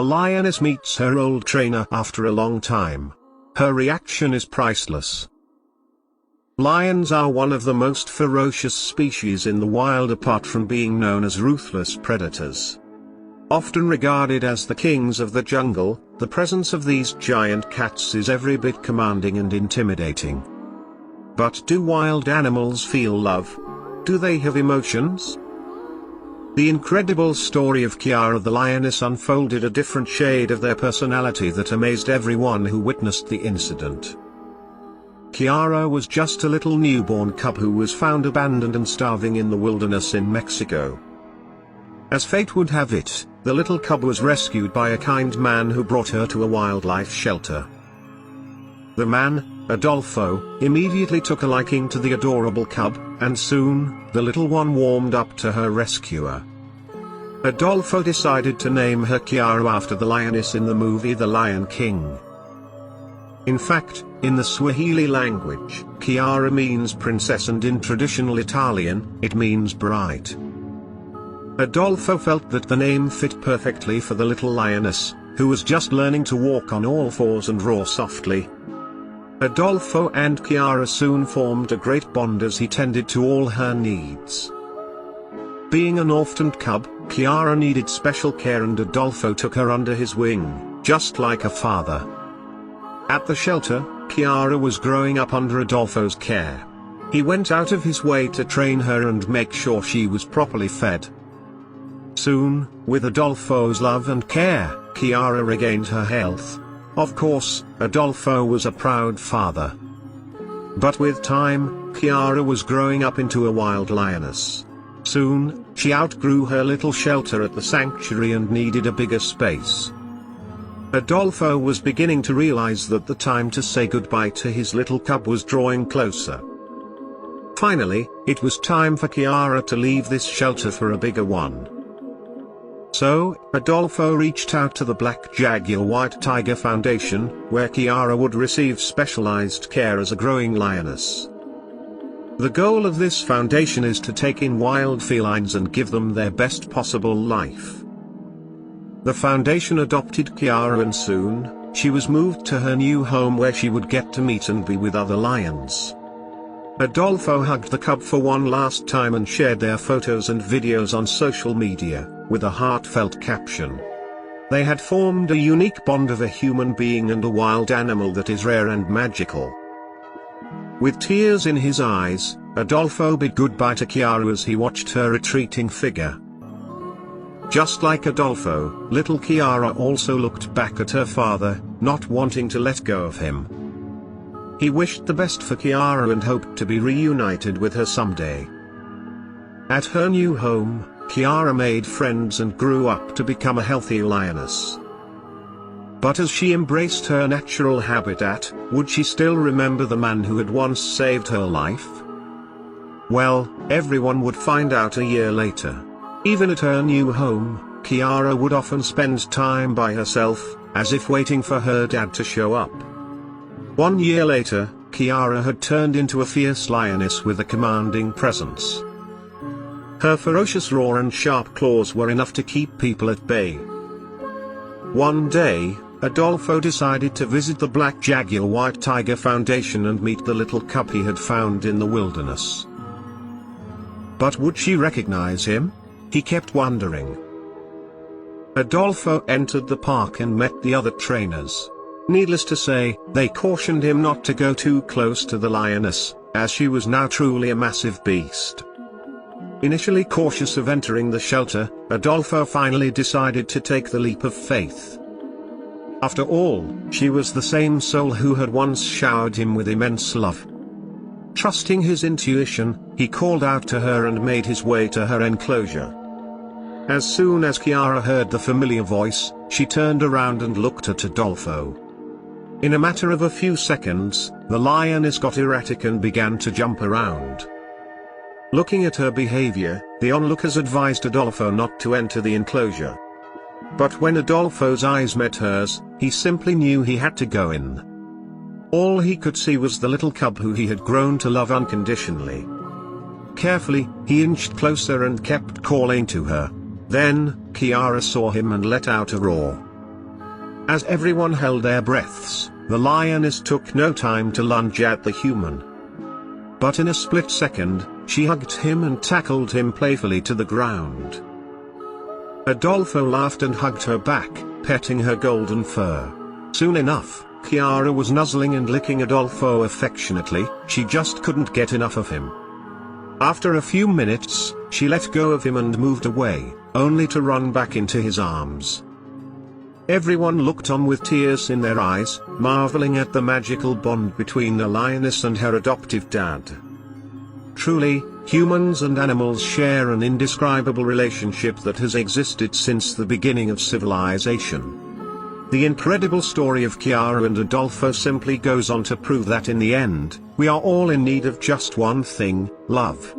A lioness meets her old trainer after a long time. Her reaction is priceless. Lions are one of the most ferocious species in the wild apart from being known as ruthless predators. Often regarded as the kings of the jungle, the presence of these giant cats is every bit commanding and intimidating. But do wild animals feel love? Do they have emotions? The incredible story of Kiara the lioness unfolded a different shade of their personality that amazed everyone who witnessed the incident. Kiara was just a little newborn cub who was found abandoned and starving in the wilderness in Mexico. As fate would have it, the little cub was rescued by a kind man who brought her to a wildlife shelter. The man, Adolfo, immediately took a liking to the adorable cub, and soon, the little one warmed up to her rescuer. Adolfo decided to name her Kiara after the lioness in the movie The Lion King. In fact, in the Swahili language, Kiara means princess, and in traditional Italian, it means bright. Adolfo felt that the name fit perfectly for the little lioness, who was just learning to walk on all fours and roar softly. Adolfo and Kiara soon formed a great bond as he tended to all her needs. Being an orphaned cub, Kiara needed special care, and Adolfo took her under his wing, just like a father. At the shelter, Kiara was growing up under Adolfo's care. He went out of his way to train her and make sure she was properly fed. Soon, with Adolfo's love and care, Kiara regained her health. Of course, Adolfo was a proud father. But with time, Kiara was growing up into a wild lioness. Soon, she outgrew her little shelter at the sanctuary and needed a bigger space. Adolfo was beginning to realize that the time to say goodbye to his little cub was drawing closer. Finally, it was time for Kiara to leave this shelter for a bigger one. So, Adolfo reached out to the Black Jaguar White Tiger Foundation, where Kiara would receive specialized care as a growing lioness. The goal of this foundation is to take in wild felines and give them their best possible life. The foundation adopted Kiara, and soon, she was moved to her new home where she would get to meet and be with other lions. Adolfo hugged the cub for one last time and shared their photos and videos on social media, with a heartfelt caption. They had formed a unique bond of a human being and a wild animal that is rare and magical. With tears in his eyes, Adolfo bid goodbye to Kiara as he watched her retreating figure. Just like Adolfo, little Kiara also looked back at her father, not wanting to let go of him. He wished the best for Kiara and hoped to be reunited with her someday. At her new home, Kiara made friends and grew up to become a healthy lioness. But as she embraced her natural habitat, would she still remember the man who had once saved her life? Well, everyone would find out a year later. Even at her new home, Kiara would often spend time by herself, as if waiting for her dad to show up. 1 year later, Kiara had turned into a fierce lioness with a commanding presence. Her ferocious roar and sharp claws were enough to keep people at bay. One day, Adolfo decided to visit the Black Jaguar White Tiger Foundation and meet the little cub he had found in the wilderness. But would she recognize him? He kept wondering. Adolfo entered the park and met the other trainers. Needless to say, they cautioned him not to go too close to the lioness, as she was now truly a massive beast. Initially cautious of entering the shelter, Adolfo finally decided to take the leap of faith. After all, she was the same soul who had once showered him with immense love. Trusting his intuition, he called out to her and made his way to her enclosure. As soon as Kiara heard the familiar voice, she turned around and looked at Adolfo. In a matter of a few seconds, the lioness got erratic and began to jump around. Looking at her behavior, the onlookers advised Adolfo not to enter the enclosure. But when Adolfo's eyes met hers, he simply knew he had to go in. All he could see was the little cub who he had grown to love unconditionally. Carefully, he inched closer and kept calling to her. Then, Kiara saw him and let out a roar. As everyone held their breaths, the lioness took no time to lunge at the human. But in a split second, she hugged him and tackled him playfully to the ground. Adolfo laughed and hugged her back, petting her golden fur. Soon enough, Chiara was nuzzling and licking Adolfo affectionately. She just couldn't get enough of him. After a few minutes, she let go of him and moved away, only to run back into his arms. Everyone looked on with tears in their eyes, marveling at the magical bond between the lioness and her adoptive dad. Truly, humans and animals share an indescribable relationship that has existed since the beginning of civilization. The incredible story of Chiara and Adolfo simply goes on to prove that in the end, we are all in need of just one thing: love.